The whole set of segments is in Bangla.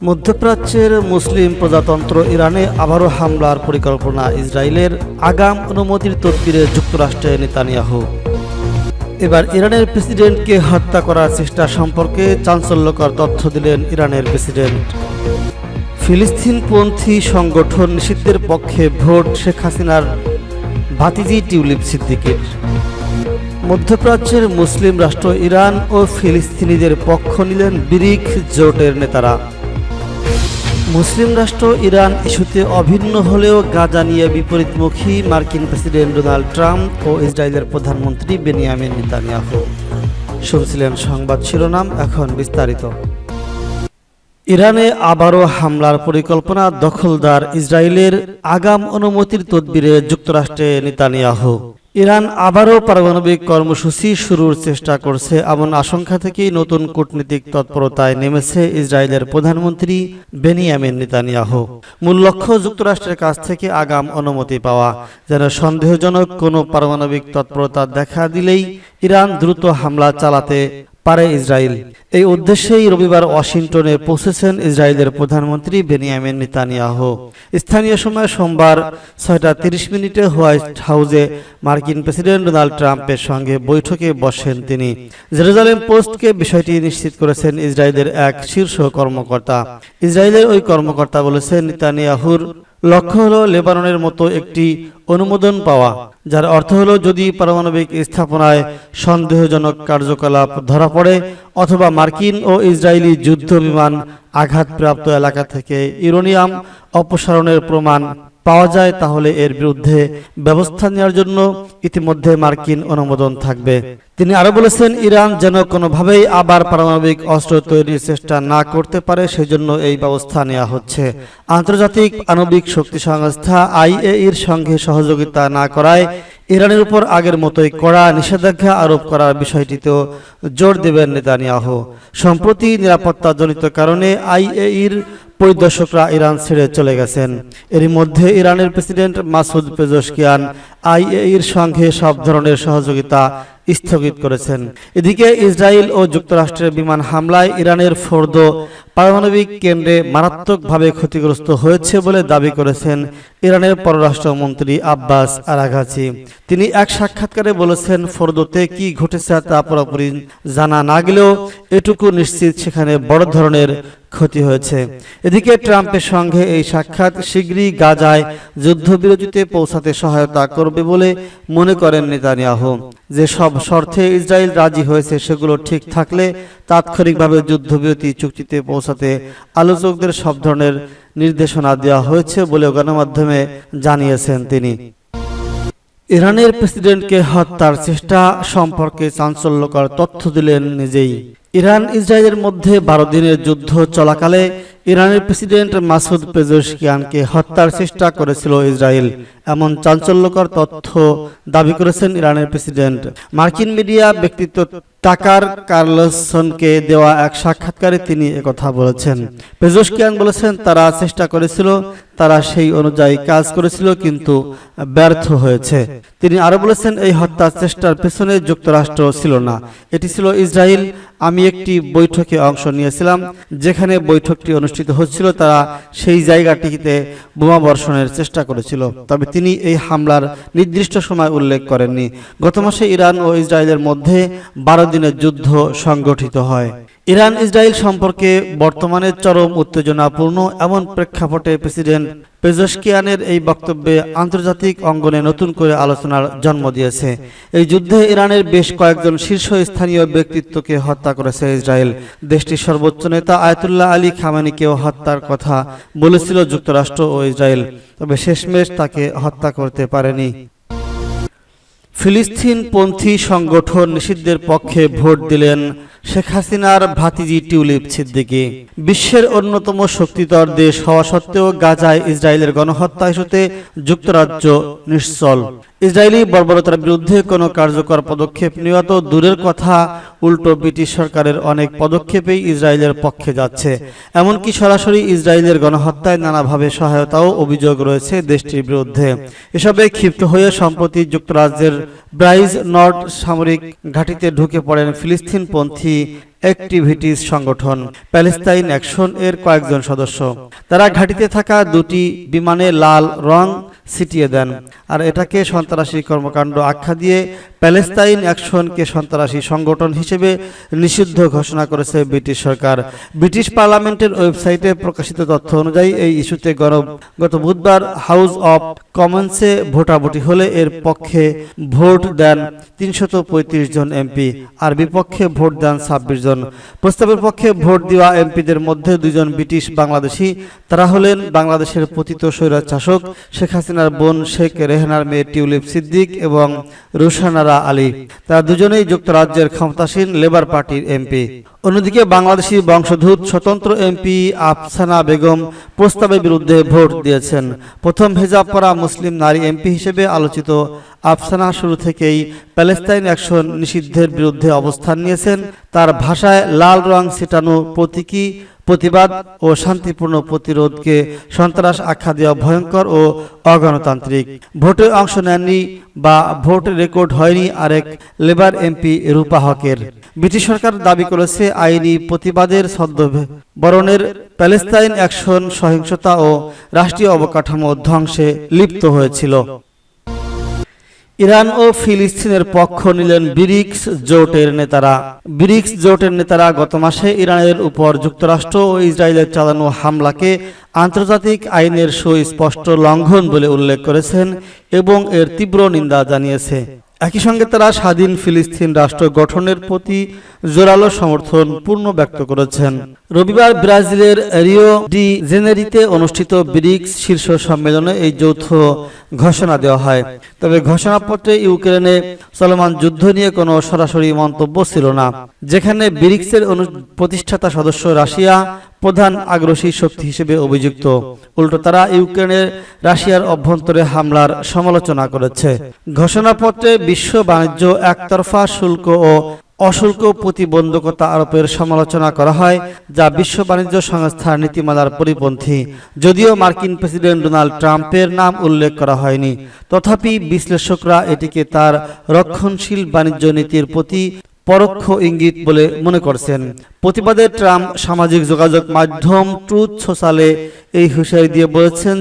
মধ্যপ্রাচ্যের মুসলিম প্রজাতন্ত্র ইরানে আবারও হামলার পরিকল্পনা ইসরায়েলের আগাম অনুমতির তদবিরে যুক্তরাষ্ট্রের নেতানিয়াহু। এবার ইরানের প্রেসিডেন্টকে হত্যা করার চেষ্টা সম্পর্কে চাঞ্চল্যকর তথ্য দিলেন ইরানের প্রেসিডেন্ট। ফিলিস্তিনপন্থী সংগঠন নিষিদ্ধের পক্ষে ভোট শেখ হাসিনার ভাতিজি টিউলিপ সিদ্দিকীর। মধ্যপ্রাচ্যের মুসলিম রাষ্ট্র ইরান ও ফিলিস্তিনিদের পক্ষ নিলেন ব্রিক জোটের নেতারা। মুসলিম রাষ্ট্র ইরান ইস্যুতে অভিন্ন হলেও গাজা নিয়ে বিপরীতমুখী মার্কিন প্রেসিডেন্ট ডোনাল্ড ট্রাম্প ও ইসরায়েলের প্রধানমন্ত্রী বেনিয়ামিন নেতানিয়াহু। শুনছিলেন সংবাদ শিরোনাম, এখন বিস্তারিত। ইরানে আবারও হামলার পরিকল্পনা দখলদার ইসরায়েলের আগাম অনুমতির তদবিরে যুক্তরাষ্ট্রের নেতানিয়াহু। ইরান আবারও পারমাণবিক কর্মসূচি শুরুর চেষ্টা করছে এমন আশঙ্কা থেকেই নতুন কূটনীতিক তৎপরতায় নেমেছে ইসরায়েলের প্রধানমন্ত্রী বেনিয়ামিন নেতানিয়াহু। মূল লক্ষ্য যুক্তরাষ্ট্রের কাছ থেকে আগাম অনুমতি পাওয়া, যেন সন্দেহজনক কোনো পারমাণবিক তৎপরতা দেখা দিলেই ইরান দ্রুত হামলা চালাতে পারে ইসরায়েল। এই উদ্দেশ্যেই রবিবার ওয়াশিংটনে পৌঁছেছেন ইসরায়েলের প্রধানমন্ত্রী বেনিয়ামিন নেতানিয়াহু। স্থানীয় সময় সোমবার 6:30 হোয়াইট হাউসে মার্কিন প্রেসিডেন্ট ডোনাল্ড ট্রাম্পের সঙ্গে বৈঠকে বসেন তিনি। জেরুজালেম পোস্টকে বিষয়টি নিশ্চিত করেছেন ইসরায়েলের এক শীর্ষ কর্মকর্তা। ইসরায়েলের ওই কর্মকর্তা বলেছেন, নেতানিয়াহুর লক্ষ্য হলো লেবাননের মতো একটি অনুমোদন পাওয়া, যার অর্থ হলো যদি পারমাণবিক স্থাপনায় সন্দেহজনক কার্যকলাপ ধরা পড়ে অথবা মার্কিন ও ইসরায়েলি যুদ্ধ বিমান আঘাতপ্রাপ্ত এলাকা থেকে ইউরেনিয়াম অপসারণের প্রমাণ পাওয়া যায়, তাহলে এর বিরুদ্ধে ব্যবস্থা নেওয়ার জন্য ইতিমধ্যে মার্কিন অনুমোদন থাকবে। তিনি আরো বলেছেন, ইরান যেন কোনোভাবেই আবার পারমাণবিক অস্ত্র তৈরির চেষ্টা না করতে পারে, সেজন্য এই ব্যবস্থা নেওয়া হচ্ছে। আন্তর্জাতিক আণবিক শক্তি সংস্থা IAEAর সঙ্গে সহযোগিতা না করায় ইরানের উপর আগের মতোই কড়া নিষেধাজ্ঞা আরোপ করার বিষয়টিতেও জোর দেবেন নেতানিয়াহু। সম্প্রতি নিরাপত্তাজনিত কারণে IAEAর পরিদর্শকরা ইরান ছেড়ে চলে গেছেন। এরই মধ্যে ইরানের প্রেসিডেন্ট মাসুদ পেজেশকিয়ান IAEAর সঙ্গে সব ধরনের সহযোগিতা স্থগিত করেছেন। এদিকে ইসরায়েল ও যুক্তরাষ্ট্রের বিমান হামলায় ইরানের ফোর্দো পারমাণবিক কেন্দ্রে মারাত্মকভাবে ক্ষতিগ্রস্ত হয়েছে বলে দাবি করেছেন ইরানের পররাষ্ট্রমন্ত্রী আব্বাস আরাঘাচি। তিনি এক সাক্ষাৎকারে বলেছেন, ফোর্দোতে কি ঘটেছে তা পুরোপুরি জানা না গেলেও এটুকু নিশ্চিত সেখানে বড় ধরনের ক্ষতি হয়েছে। এদিকে ট্রাম্পের সঙ্গে এই সাক্ষাৎ শীঘ্রই গাজায় যুদ্ধবিরতিতে পৌঁছাতে সহায়তা করবে বলে মনে করেন নেতানিয়াহু। যে সব শর্তে ইসরায়েল রাজি হয়েছে সেগুলো ঠিক থাকলে তাৎক্ষণিকভাবে যুদ্ধবিরতি চুক্তিতে পৌঁছাতে আলোচকদের সব ধরনের নির্দেশনা দেওয়া হয়েছে বলেও গণমাধ্যমে জানিয়েছেন তিনি। ইরানের প্রেসিডেন্টকে হত্যার চেষ্টা সম্পর্কে চাঞ্চল্যকর তথ্য দিলেন নিজেই। ইরান ইসরায়েলের মধ্যে 12 দিনের যুদ্ধ চলাকালে ইরানের প্রেসিডেন্ট মাসুদ পেজেশকিয়ানকে হত্যার চেষ্টা করেছিল ইসরায়েল, এমন চাঞ্চল্যকর তথ্য দাবি করেছেন ইরানের প্রেসিডেন্ট। মার্কিন মিডিয়া ব্যক্তিত্ব টাকার কার্লসনকে দেওয়া এক সাক্ষাৎকারে তিনি একথা বলেছেন। পেজেশকিয়ান বলেছেন, তারা চেষ্টা করেছিল, তারা সেই অনুযায়ী কাজ করেছিল, কিন্তু ব্যর্থ হয়েছে। তিনি আরো বলেছেন, এই হত্যার চেষ্টার পেছনে যুক্তরাষ্ট্র ছিল না, এটি ছিল ইসরায়েল। আমি একটি বৈঠকে অংশ নিয়েছিলাম, যেখানে বৈঠকটি অনুষ্ঠিত হচ্ছিল, তারা সেই জায়গাটিতে বোমা বর্ষণের চেষ্টা করেছিল, তবে তিনি এই হামলার নির্দিষ্ট সময় উল্লেখ করেননি। গত মাসে ইরান ও ইসরায়েলের মধ্যে 12 দিনের যুদ্ধ সংগঠিত হয়। ইরান ইসরায়েল সম্পর্কে বর্তমানে চরম উত্তেজনাপূর্ণ এমন প্রেক্ষাপটে প্রেসিডেন্ট পেজেশকিয়ানের এই বক্তব্যে আন্তর্জাতিক অঙ্গনে নতুন করে আলোচনার জন্ম দিয়েছে। এই যুদ্ধে ইরানের বেশ কয়েকজন শীর্ষস্থানীয় ব্যক্তিত্বকে হত্যা করেছে ইসরায়েল। দেশটির সর্বোচ্চ নেতা আয়াতুল্লাহ আলী খামেনিকেও হত্যার কথা বলেছিল যুক্তরাষ্ট্র ও ইসরায়েল, তবে শেষমেশ তাকে হত্যা করতে পারেনি। ফিলিস্তিনপন্থী সংগঠন নিষিদ্ধের পক্ষে ভোট দিলেন শেখ হাসিনার ভাতিজি টিউলিপ সিদ্দিকী। বিশ্বের অন্যতম শক্তিধর দেশ হওয়া সত্ত্বেও গাজায় ইসরায়েলের গণহত্যা ইস্যুতে যুক্তরাজ্য নিশ্চল। ইসরায়েলি বর্বরতার বিরুদ্ধে কোনো কার্যকর পদক্ষেপ নেওয়া তো দূরের কথা, উল্টো ব্রিটিশ সরকারের অনেক পদক্ষেপেই ইসরায়েলের পক্ষে যাচ্ছে। এমনকি সরাসরি ইসরায়েলের গণহত্যায় নানাভাবে সহায়তাও অভিযোগ রয়েছে দেশটির বিরুদ্ধে। এসবে ক্ষিপ্ত হয়ে সম্প্রতি যুক্তরাজ্যের ব্রাইজ নর্ড সামরিক ঘাঁটিতে ঢুকে পড়েন ফিলিস্তিনপন্থী অ্যাক্টিভিটিস সংগঠন প্যালেস্তাইন অ্যাকশন এর কয়েকজন সদস্য। তারা ঘাঁটিতে থাকা দুটি বিমানে লাল রং ছিটিয়ে দেন আর এটাকে সন্ত্রাসী কর্মকাণ্ড আখ্যা দিয়ে প্যালেস্তাইন অ্যাকশনকে সন্ত্রাসী সংগঠন হিসেবে নিষিদ্ধ ঘোষণা করেছে ব্রিটিশ সরকার। ব্রিটিশ পার্লামেন্টের ওয়েবসাইটে প্রকাশিত তথ্য অনুযায়ী এই ইস্যুতে গত বুধবার হাউস অব কমন্সে ভোটাভুটি হলে এর পক্ষে ভোট দেন 335 জন এমপি আর বিপক্ষে ভোট দেন 26 জন। প্রস্তাবের পক্ষে ভোট দেওয়া এমপিদের মধ্যে 2 জন ব্রিটিশ বাংলাদেশি। তারা হলেন বাংলাদেশের পতিত স্বৈরশাসক শেখ হাসিনার বোন শেখ রেহানার মেয়ে টিউলিপ সিদ্দিক এবং রুশানারা আলী। তারা দুজনেই যুক্তরাজ্যের ক্ষমতাসীন লেবার পার্টির এমপি। অন্যদিকে বাংলাদেশি বংশোদ্ভূত স্বতন্ত্র এমপি আফসানা বেগম প্রস্তাবের বিরুদ্ধে ভোট দিয়েছেন। প্রথম হিজাব পরা মুসলিম নারী এমপি হিসেবে আলোচিত আফসানা শুরু থেকেই প্যালেস্তাইন অ্যাকশন নিষিদ্ধের বিরুদ্ধে অবস্থান নিয়েছেন। তার ভাষায় লাল রং ছিটানো প্রতীকী প্রতিবাদ ও শান্তিপূর্ণ প্রতিরোধকে সন্ত্রাস আখ্যা দেওয়া ভয়ঙ্কর ও অগণতান্ত্রিক। ভোটে অংশ নেননি বা ভোট রেকর্ড হয়নি আরেক লেবার এমপি রূপা হকের। ব্রিটিশ সরকার দাবি করেছে আইনি প্রতিবাদের ছদ্মবেশে প্যালেস্তাইন অ্যাকশন সহিংসতা ও রাষ্ট্রীয় অবকাঠামো ধ্বংসে লিপ্ত হয়েছিল। ইরান ও ফিলিস্তিনের পক্ষ নিলেন ব্রিক্স জোটের নেতারা। ব্রিক্স জোটের নেতারা গত মাসে ইরানের উপর যুক্তরাষ্ট্র ও ইসরায়েলের চালানো হামলাকে আন্তর্জাতিক আইনের সুস্পষ্ট লঙ্ঘন বলে উল্লেখ করেছেন এবং এর তীব্র নিন্দা জানিয়েছে। একই সঙ্গে তারা স্বাধীন ফিলিস্তিন রাষ্ট্র গঠনের প্রতি জোরালো সমর্থন পূর্ণ ব্যক্ত করেছেন। রবিবার ব্রাজিলের রিও ডি জেনেরিতে অনুষ্ঠিত ব্রিক্স শীর্ষ সম্মেলনে এই যৌথ ঘোষণা দেওয়া হয়। তবে ঘোষণাপত্রে ইউক্রেনে চলমান যুদ্ধ নিয়ে কোনো সরাসরি মন্তব্য ছিল না। যেখানে ব্রিক্সের প্রতিষ্ঠাতা সদস্য রাশিয়া প্রধান আগ্রাসী শক্তি হিসেবে অভিযুক্ত, উল্টো তারা ইউক্রেনের রাশিয়ার অভ্যন্তরে হামলার সমালোচনা করেছে। ঘোষণাপত্রে বিশ্ব বাণিজ্য একতরফা শুল্ক ও অশুল্ক প্রতিবন্ধকতা আরোপের সমালোচনা করা হয়, যা বিশ্ব বাণিজ্য সংস্থার নীতিমালার পরিপন্থী। যদিও মার্কিন প্রেসিডেন্ট ডোনাল্ড ট্রাম্পের নাম উল্লেখ করা হয়নি, তথাপি বিশ্লেষকরা এটিকে তার রক্ষণশীল বাণিজ্য নীতির প্রতি পরোক্ষ ইঙ্গিত বলে মনে করছেন। প্রতিবাদে ট্রাম্প সামাজিক যোগাযোগ মাধ্যম ট্রুথ সোশ্যালে এই হুঁশিয়ারি দিয়ে বলেছেন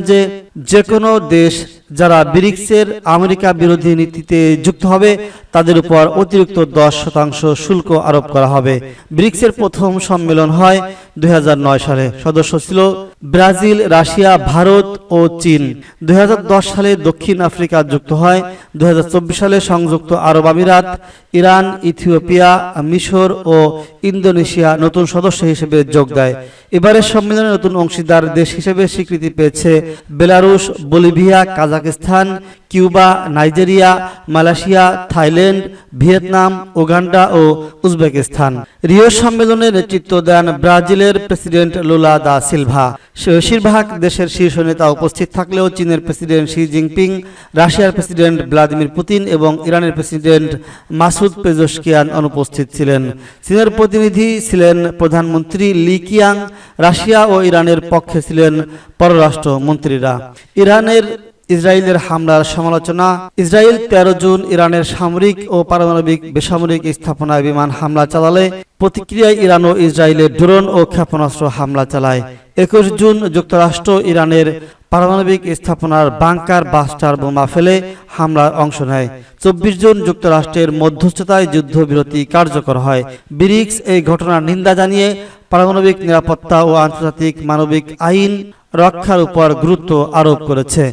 যে কোনো দেশ যারা ব্রিক্সের আমেরিকা বিরোধী নীতিতে যুক্ত হবে তাদের উপর অতিরিক্ত 10% শুল্ক আরোপ করা হবে। ব্রিক্সের প্রথম সম্মেলন হয় 2009 সালে। সদস্য ছিল ব্রাজিল, রাশিয়া, ভারত ও চীন। 2010 সালে দক্ষিণ আফ্রিকা যুক্ত হয়। 2024 সালে সংযুক্ত আরব আমিরাত, ইরান, ইথিওপিয়া, মিশর ও ইন্দোনেশিয়া নতুন সদস্য হিসেবে যোগ দেয়। এবারের সম্মেলনে নতুন অংশীদার দেশ হিসেবে স্বীকৃতি পেয়েছে Belarus, Bolivia, Kazakhstan, Cuba, Nigeria, Malaysia, Thailand, Vietnam, Uganda ও উজবেকিস্তান। রিও সম্মেলনে নেতৃত্ব দেন ব্রাজিলের প্রেসিডেন্ট লুলা দা সিলভা। বেশিরভাগ দেশের শীর্ষ নেতা উপস্থিত থাকলেও চীনের প্রেসিডেন্ট শি জিনপিং, রাশিয়ার প্রেসিডেন্ট ভ্লাদিমির পুতিন এবং ইরানের প্রেসিডেন্ট মাসুদ পেজেশকিয়ান অনুপস্থিত ছিলেন। চীনের প্রতিনিধি ছিলেন প্রধানমন্ত্রী লি কিয়াং। রাশিয়া ও ইরানের পক্ষে ছিলেন পররাষ্ট্র মন্ত্রীরা। ইসরায়েলের হামলার সমালোচনা। ইসরায়েল 13 জুন ইরানের সামরিক ও পারমাণবিক বেসামরিক স্থাপনায় বিমান হামলা চালালে প্রতিক্রিয়ায় ইরান ও ইসরায়েলের ড্রোন ও ক্ষেপণাস্ত্র হামলা চালায়। 21 জুন যুক্তরাষ্ট্র ইরানের পারমাণবিক স্থাপনার বাংকার বাস্টার বোমা ফেলে হামলার অংশ নেয়। 24 জুন যুক্তরাষ্ট্রের মধ্যস্থতায় যুদ্ধবিরতি কার্যকর হয়। ব্রিক্স এই ঘটনার নিন্দা জানিয়ে পারমাণবিক নিরাপত্তা ও আন্তর্জাতিক মানবিক আইন রক্ষার উপর গুরুত্ব আরোপ করেছে।